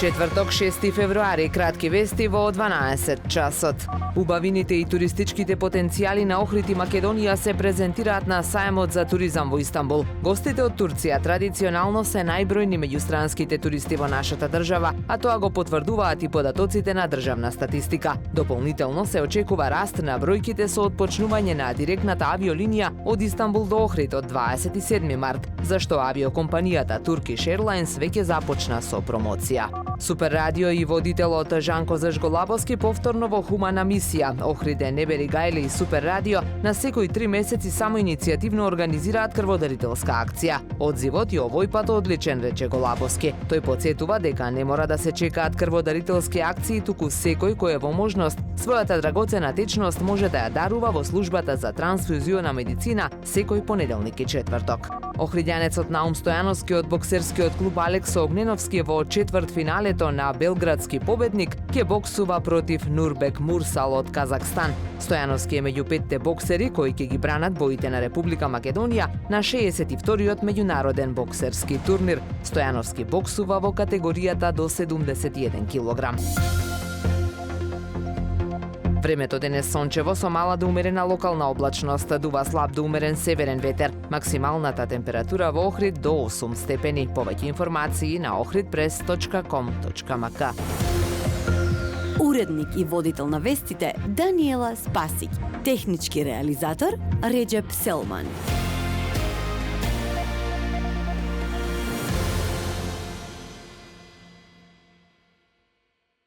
Четврток, 6 февруари, кратки вести во 12 часот. Убавините и туристичките потенцијали на Охрид и Македонија се презентираат на сајмот за туризам во Истанбул. Гостите од Турција традиционално се најбројни меѓу странските туристи во нашата држава, а тоа го потврдуваат и податоците на државна статистика. Дополнително се очекува раст на бројките со отпочнување на директната авиолинија од Истанбул до Охрид од 27 март, зашто авиокомпанијата Turkish Airlines веќе започна со промоција. Супер радио и водителот Жанко Зажголабовски повторно во хумана мисија. Охриде, Небери Гајле и Супер радио на секои 3 месеци само иницијативно организираат крводарителска акција. Одзивот и овој пат одличен, рече Голабовски. Тој потсетува дека не мора да се чекаат крводарителски акции, туку секој кој е во можност својата драгоцена течност може да ја дарува во службата за трансфузиона медицина секој понеделник и четврток. Охридјанецот Наум Стојановски од боксерскиот клуб Алексо Огненовски во четвртфиналето на белградски победник ќе боксува против Нурбек Мурсал од Казахстан. Стојановски е меѓу 5 боксери кои ќе ги бранат боите на Република Македонија на 62-иот меѓународен боксерски турнир. Стојановски боксува во категоријата до 71 килограм. Времето денес сончево со мала до умерена локална облачност, дува слаб до умерен северен ветер. Максималната температура во Охрид до 8 степени. Повеќе информации на ohridpress.com.mk. Уредник и водител на вестите Даниела Спасик. Технички реализатор Реджеп Селман.